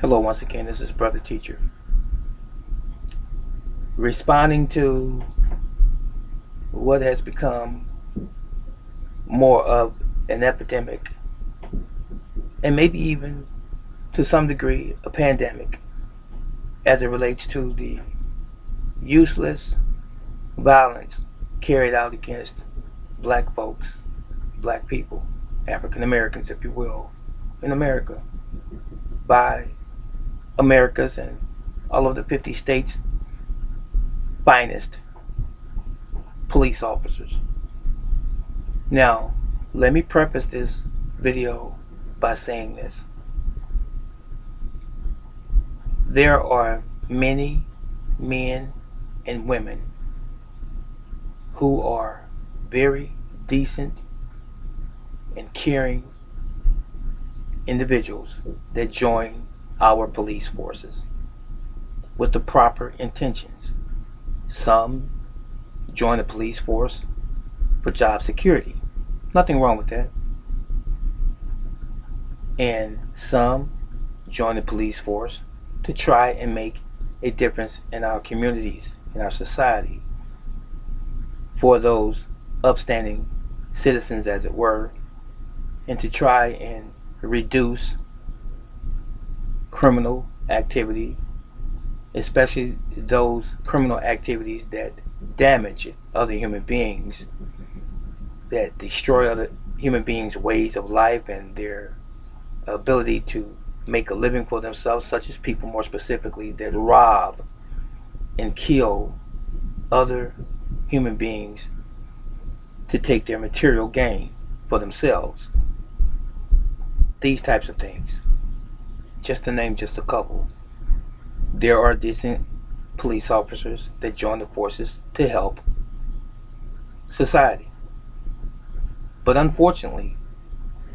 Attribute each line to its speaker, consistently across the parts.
Speaker 1: Hello, once again, this is Brother Teacher. Responding to what has become more of an epidemic, and maybe even to some degree a pandemic, as it relates to the useless violence carried out against black folks, black people, African Americans, if you will, in America by America's and all of the 50 states' finest police officers. Now, let me preface this video by saying this. There are many men and women who are very decent and caring individuals that join our police forces with the proper intentions. Some join the police force for job security. Nothing wrong with that. And some join the police force to try and make a difference in our communities, in our society, for those upstanding citizens, as it were, and to try and reduce criminal activity, especially those criminal activities that damage other human beings, that destroy other human beings' ways of life and their ability to make a living for themselves, such as people more specifically that rob and kill other human beings to take their material gain for themselves. These types of things, just to name just a couple. There are decent police officers that join the forces to help society. But unfortunately,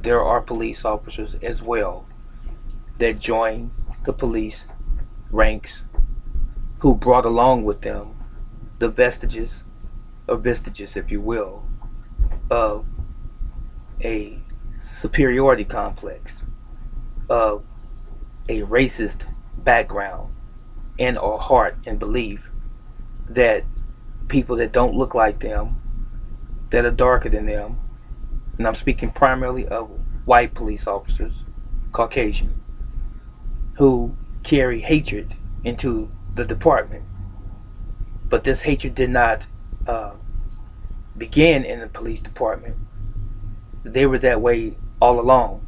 Speaker 1: there are police officers as well that join the police ranks who brought along with them the vestiges, if you will, of a superiority complex, of a racist background and or heart and belief that people that don't look like them, that are darker than them, and I'm speaking primarily of white police officers, Caucasian, who carry hatred into the department. But this hatred did not begin in the police department. They were that way all along.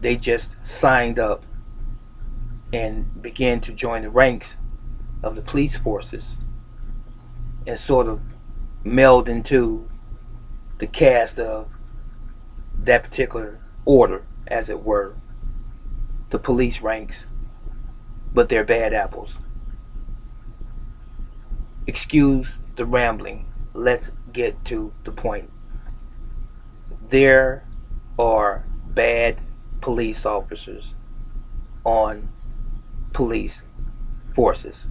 Speaker 1: They just signed up and began to join the ranks of the police forces and sort of meld into the cast of that particular order, as it were, the police ranks, but they're bad apples. Excuse the rambling. Let's get to the point. There are bad police officers on police forces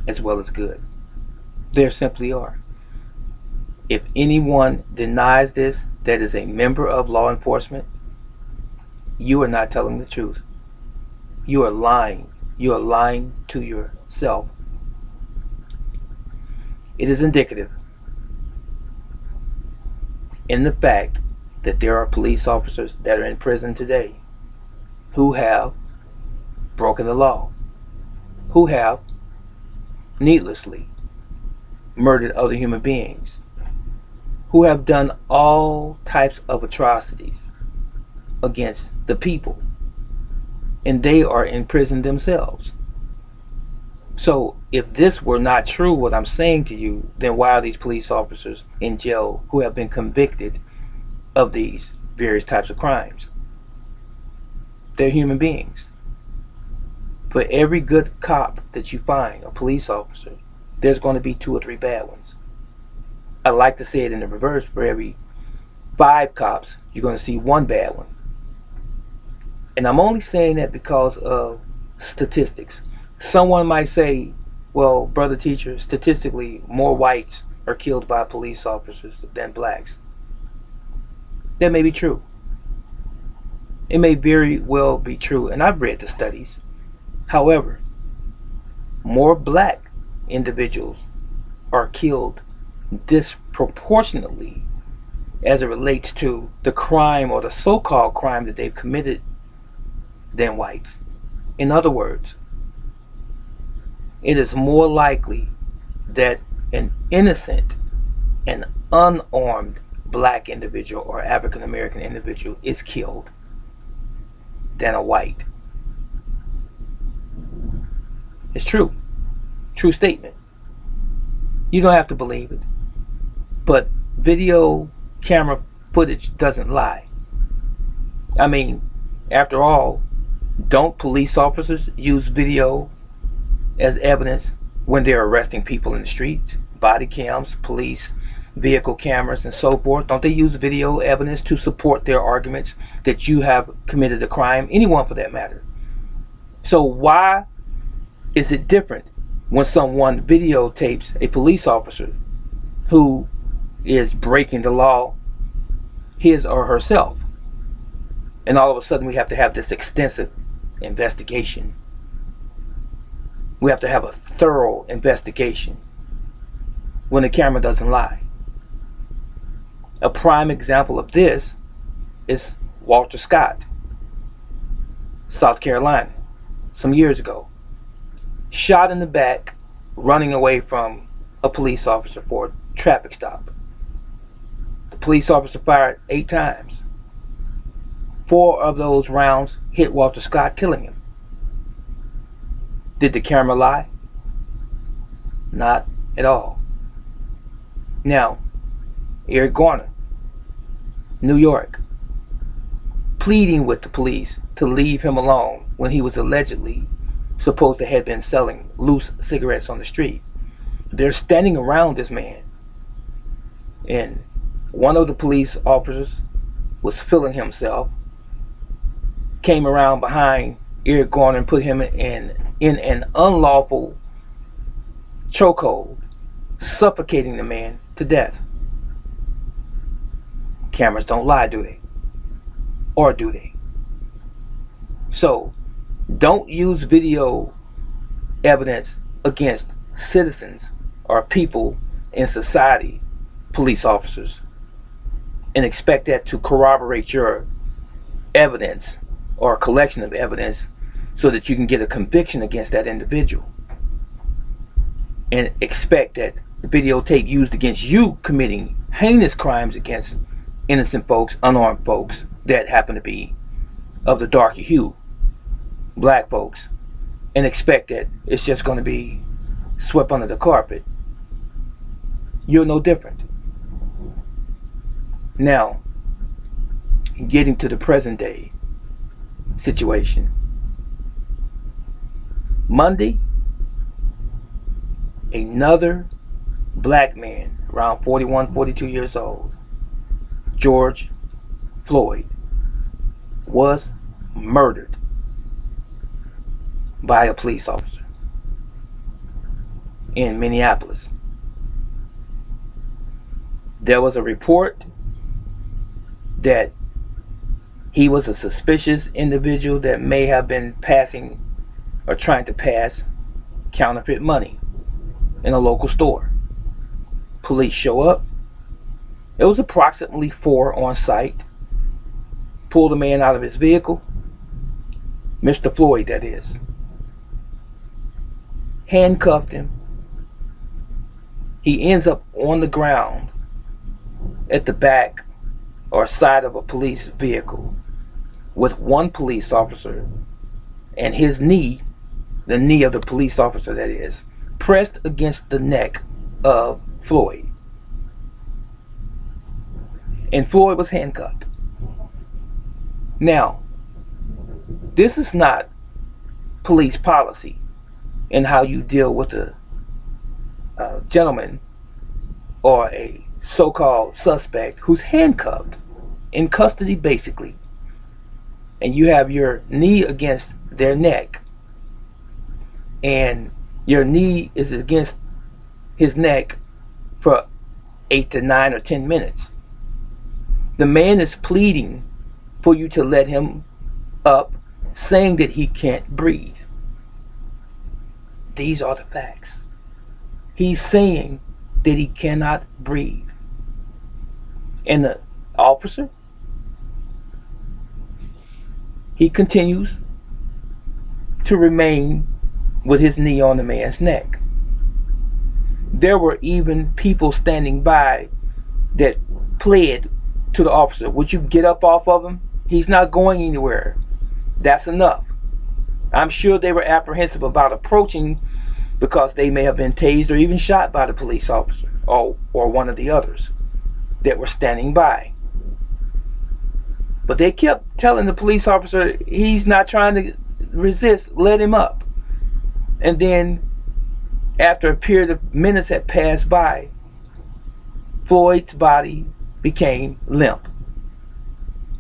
Speaker 1: as well as good. There simply are. If anyone denies this that is a member of law enforcement, you are not telling the truth. You are lying. You are lying to yourself. It is indicative in the fact that there are police officers that are in prison today who have broken the law, who have needlessly murdered other human beings, who have done all types of atrocities against the people, and they are in prison themselves. So if this were not true, what I'm saying to you, then why are these police officers in jail who have been convicted of these various types of crimes? They're human beings. For every good cop that you find, a police officer, there's going to be 2 or 3 bad ones. I like to say it in the reverse. For every 5 cops, you're going to see 1 bad one. And I'm only saying that because of statistics. Someone might say, well, brother teacher, statistically, more whites are killed by police officers than blacks. That may be true. It may very well be true, and I've read the studies. However, more black individuals are killed disproportionately as it relates to the crime or the so-called crime that they've committed than whites. In other words, it is more likely that an innocent and unarmed black individual or African American individual is killed than a white. It's true. True statement. You don't have to believe it. But video camera footage doesn't lie. I mean, after all, don't police officers use video as evidence when they're arresting people in the streets? Body cams, police vehicle cameras, and so forth. Don't they use video evidence to support their arguments that you have committed a crime? Anyone for that matter. So why is it different when someone videotapes a police officer who is breaking the law, his or herself, and all of a sudden we have to have this extensive investigation? We have to have a thorough investigation when the camera doesn't lie. A prime example of this is Walter Scott, South Carolina, some years ago. Shot in the back, running away from a police officer for a traffic stop. The police officer fired 8 times. 4 of those rounds hit Walter Scott, killing him. Did the camera lie? Not at all. Now, Eric Garner, New York, pleading with the police to leave him alone when he was allegedly supposed to have been selling loose cigarettes on the street. They're standing around this man, and one of the police officers was feeling himself, came around behind Eric Garner and put him in an unlawful chokehold, suffocating the man to death. Cameras don't lie, do they? Or do they? So, don't use video evidence against citizens or people in society, police officers, and expect that to corroborate your evidence or a collection of evidence so that you can get a conviction against that individual, and expect that the videotape used against you committing heinous crimes against innocent folks, unarmed folks that happen to be of the darker hue, black folks, and expect that it's just going to be swept under the carpet. You're no different. Now, getting to the present day situation. Monday, another black man around 41, 42 years old, George Floyd, was murdered by a police officer in Minneapolis. There was a report that he was a suspicious individual that may have been passing or trying to pass counterfeit money in a local store. Police show up. It was approximately 4 on site. Pulled the man out of his vehicle. Mr. Floyd, that is. Handcuffed him. He ends up on the ground at the back or side of a police vehicle with one police officer and his knee, the knee of the police officer that is, pressed against the neck of Floyd. And Floyd was handcuffed. Now, this is not police policy in how you deal with a gentleman or a so-called suspect who's handcuffed, in custody basically, and you have your knee against their neck, and your knee is against his neck for 8 to 9 or 10 minutes. The man is pleading for you to let him up saying that he can't breathe. These are the facts. He's saying that he cannot breathe. And the officer, he continues to remain with his knee on the man's neck. There were even people standing by that pled to the officer, would you get up off of him? He's not going anywhere. That's enough. I'm sure they were apprehensive about approaching because they may have been tased or even shot by the police officer or one of the others that were standing by. But they kept telling the police officer, he's not trying to resist, let him up. And then after a period of minutes had passed by, Floyd's body became limp.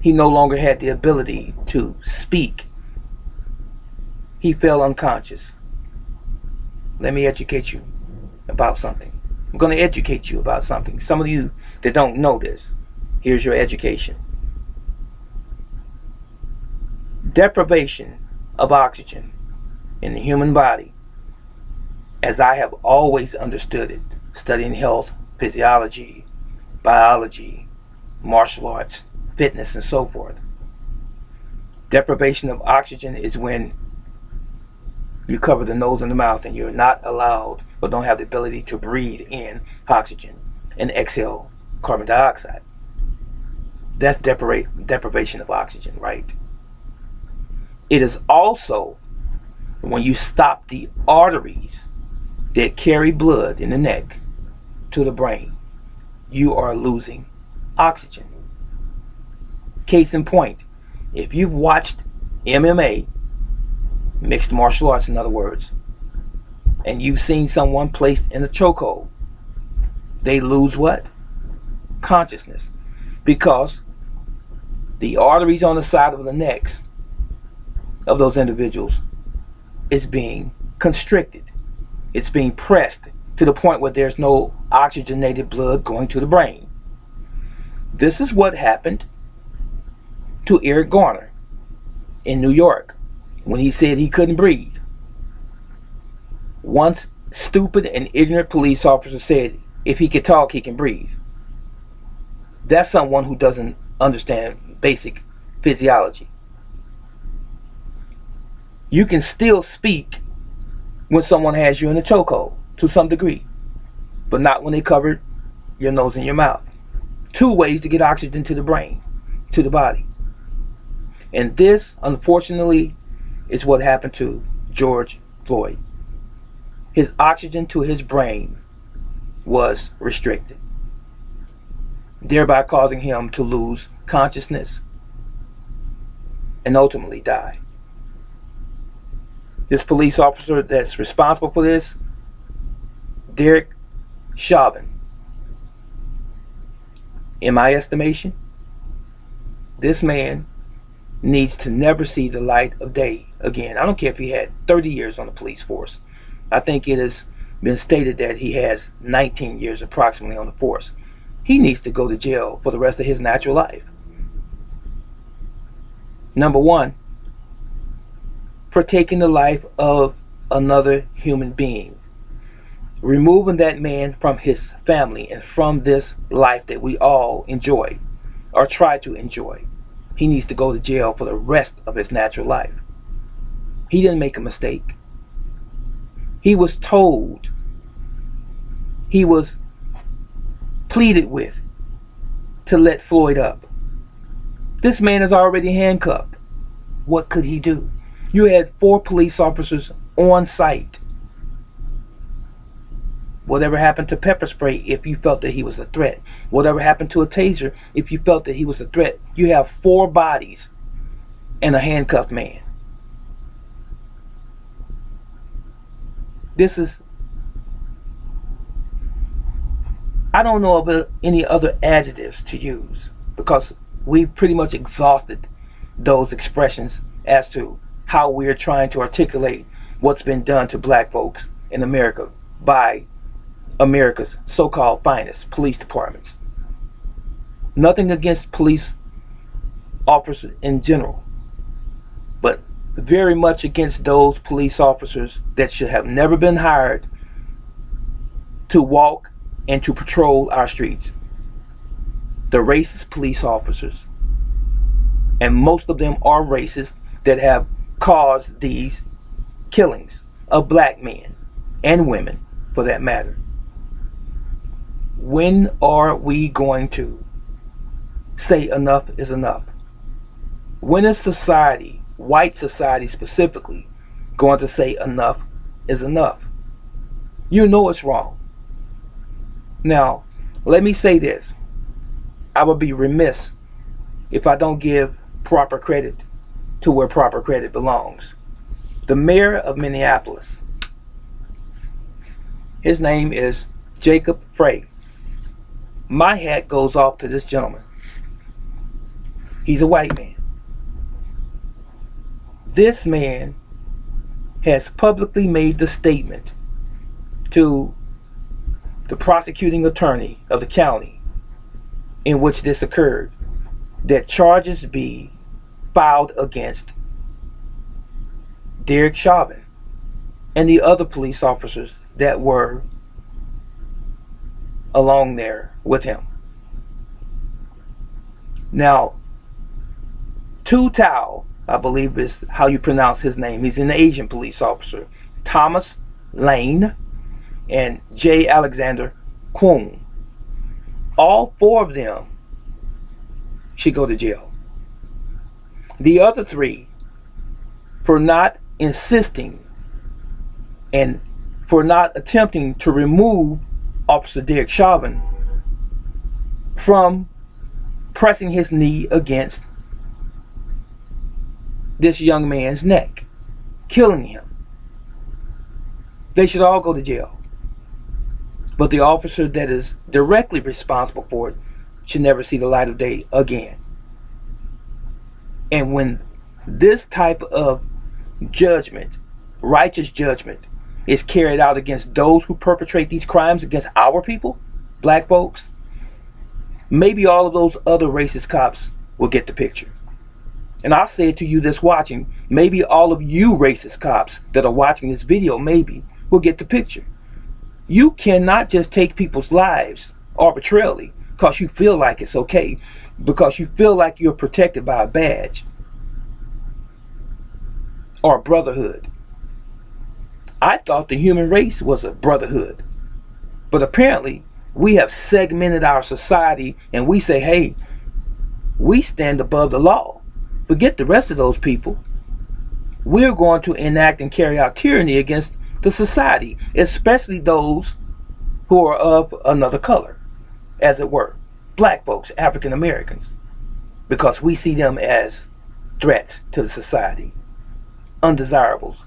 Speaker 1: He no longer had the ability to speak. He fell unconscious. Let me educate you about something. I'm going to educate you about something. Some of you that don't know this, here's your education. Deprivation of oxygen in the human body, as I have always understood it, studying health, physiology, biology, martial arts, fitness, and so forth. Deprivation of oxygen is when you cover the nose and the mouth and you're not allowed or don't have the ability to breathe in oxygen and exhale carbon dioxide. That's deprivation of oxygen, right? It is also when you stop the arteries that carry blood in the neck to the brain, you are losing oxygen. Case in point, if you've watched MMA, mixed martial arts in other words, and you've seen someone placed in a chokehold, they lose what? Consciousness. Because the arteries on the side of the necks of those individuals is being constricted. It's being pressed to the point where there's no oxygenated blood going to the brain. This is what happened to Eric Garner in New York when he said he couldn't breathe. Once stupid and ignorant police officer said if he could talk, he can breathe. That's someone who doesn't understand basic physiology. You can still speak when someone has you in a chokehold to some degree, but not when they covered your nose and your mouth. Two ways to get oxygen to the brain, to the body. And this, unfortunately, is what happened to George Floyd. His oxygen to his brain was restricted, thereby causing him to lose consciousness and ultimately die. This police officer that's responsible for this, Derek Chauvin, in my estimation, this man needs to never see the light of day again. I don't care if he had 30 years on the police force. I think it has been stated that he has 19 years approximately on the force. He needs to go to jail for the rest of his natural life. Number one, for taking the life of another human being. Removing that man from his family and from this life that we all enjoy or try to enjoy. He needs to go to jail for the rest of his natural life. He didn't make a mistake. He was told, he was pleaded with to let Floyd up. This man is already handcuffed. What could he do? You had 4 police officers on site. Whatever happened to pepper spray if you felt that he was a threat? Whatever happened to a taser if you felt that he was a threat? You have 4 bodies and a handcuffed man. This is, I don't know of any other adjectives to use because we've pretty much exhausted those expressions as to how we're trying to articulate what's been done to black folks in America by America's so-called finest police departments. Nothing against police officers in general. but very much against those police officers that should have never been hired to walk and to patrol our streets. The racist police officers, and most of them are racist, that have caused these killings of black men and women, for that matter. When are we going to say enough is enough? When is society, white society specifically, going to say enough is enough? You know it's wrong. Now, let me say this. I would be remiss if I don't give proper credit to where proper credit belongs. The mayor of Minneapolis, his name is Jacob Frey. My hat goes off to this gentleman. He's a white man. This man has publicly made the statement to the prosecuting attorney of the county in which this occurred, that charges be filed against Derek Chauvin and the other police officers that were along there with him. Now, Tao, I believe is how you pronounce his name. He's an Asian police officer. Thomas Lane and J. Alexander Kwon. All four of them should go to jail. The other three, for not insisting and for not attempting to remove Officer Derek Chauvin from pressing his knee against this young man's neck, killing him. They should all go to jail. But the officer that is directly responsible for it should never see the light of day again. And when this type of judgment, righteous judgment, is carried out against those who perpetrate these crimes against our people, black folks, maybe all of those other racist cops will get the picture. And I'll say it to you that's watching, maybe all of you racist cops that are watching this video maybe will get the picture. You cannot just take people's lives arbitrarily because you feel like it's okay, because you feel like you're protected by a badge or a brotherhood. I thought the human race was a brotherhood, but apparently we have segmented our society and we say, hey, we stand above the law. Forget the rest of those people. We're going to enact and carry out tyranny against the society, especially those who are of another color, as it were, black folks, African Americans, because we see them as threats to the society, undesirables.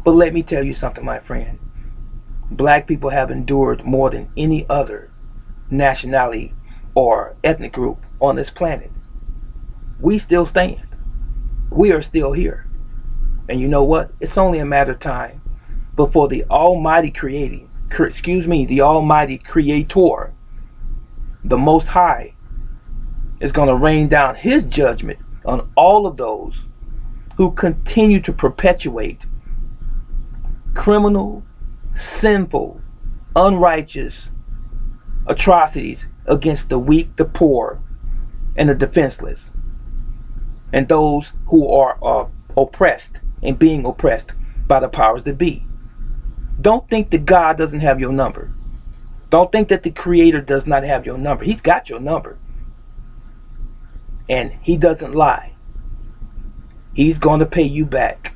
Speaker 1: But let me tell you something, my friend. Black people have endured more than any other nationality or ethnic group on this planet. We still stand. We are still here. And you know what? It's only a matter of time before the Almighty the Almighty Creator, the Most High, is going to rain down His judgment on all of those who continue to perpetuate criminal, sinful, unrighteous atrocities against the weak, the poor, and the defenseless, and those who are oppressed and being oppressed by the powers that be. Don't think that God doesn't have your number. Don't think that the Creator does not have your number. He's got your number. And He doesn't lie. He's going to pay you back.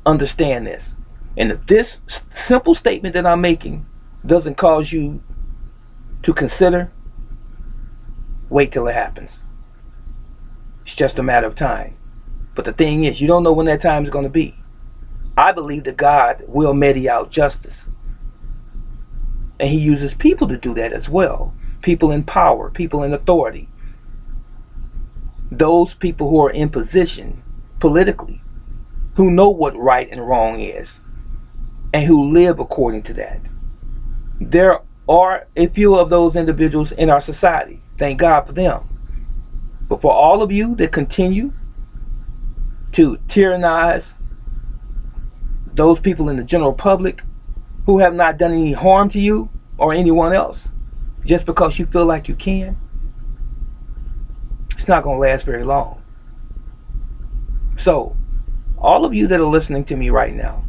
Speaker 1: Understand this. And if this simple statement that I'm making doesn't cause you to consider, wait till it happens. It's just a matter of time. But the thing is, you don't know when that time is going to be. I believe that God will mete out justice. And He uses people to do that as well. People in power, people in authority. Those people who are in position politically, who know what right and wrong is, and who live according to that. There are a few of those individuals in our society. Thank God for them. But for all of you that continue to tyrannize those people in the general public who have not done any harm to you or anyone else just because you feel like you can, it's not going to last very long. So, all of you that are listening to me right now,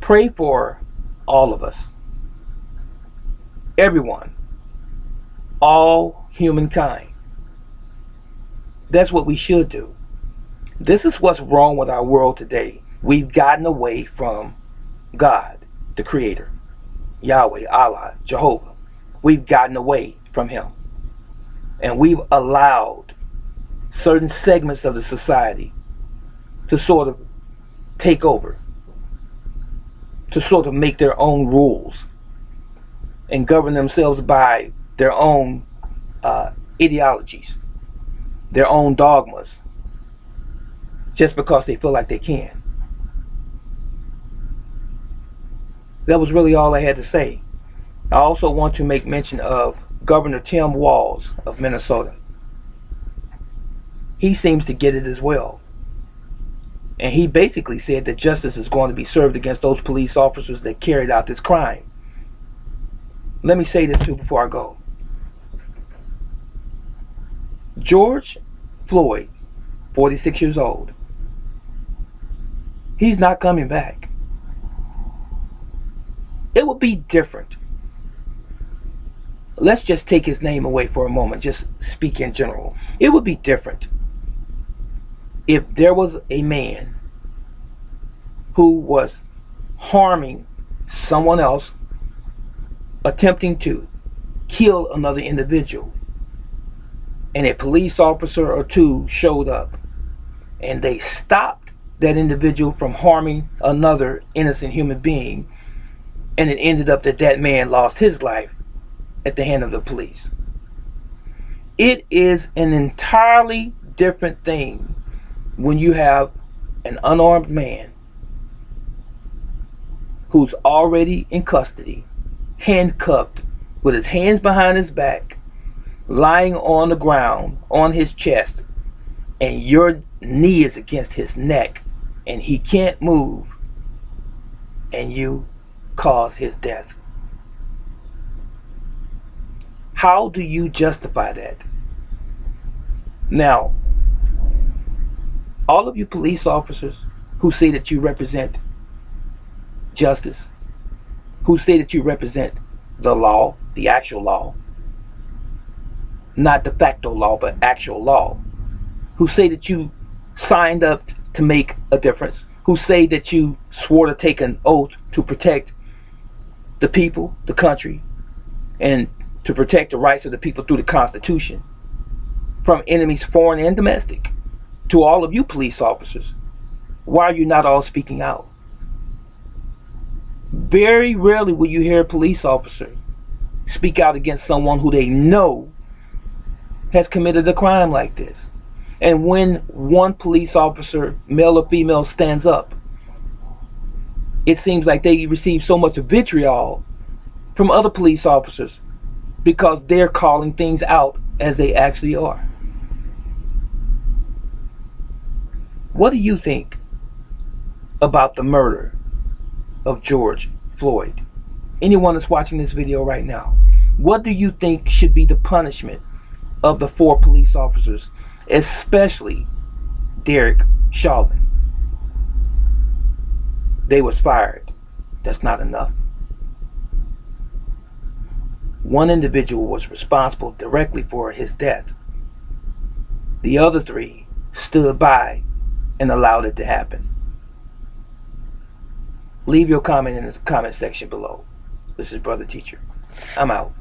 Speaker 1: pray for all of us, everyone, all humankind. That's what we should do. This is what's wrong with our world today. We've gotten away from God, the Creator, Yahweh, Allah, Jehovah. We've gotten away from Him. And we've allowed certain segments of the society to sort of take over, to sort of make their own rules and govern themselves by their own ideologies, their own dogmas, just because they feel like they can. That was really all I had to say. I also want to make mention of Governor Tim Walz of Minnesota. He seems to get it as well. And he basically said that justice is going to be served against those police officers that carried out this crime. Let me say this too before I go. George Floyd, 46 years old, he's not coming back. It would be different. Let's just take his name away for a moment, just speak in general. It would be different if there was a man who was harming someone else, attempting to kill another individual, and a police officer or two showed up and they stopped that individual from harming another innocent human being, and it ended up that that man lost his life at the hand of the police. It is an entirely different thing when you have an unarmed man who's already in custody, handcuffed, with his hands behind his back, lying on the ground on his chest, and your knee is against his neck and he can't move, and you cause his death. How do you justify that? Now, all of you police officers who say that you represent justice, who say that you represent the law, the actual law, not de facto law, but actual law, who say that you signed up to make a difference, who say that you swore to take an oath to protect the people, the country, and to protect the rights of the people through the Constitution from enemies foreign and domestic. To all of you police officers, why are you not all speaking out? Very rarely will you hear a police officer speak out against someone who they know has committed a crime like this. And when one police officer, male or female, stands up, it seems like they receive so much vitriol from other police officers because they're calling things out as they actually are. What do you think about the murder of George Floyd? Anyone that's watching this video right now, what do you think should be the punishment of the 4 police officers, especially Derek Chauvin? They was fired. That's not enough. One individual was responsible directly for his death. The other 3 stood by and allowed it to happen. Leave your comment in the comment section below. This is Brother Teacher. I'm out.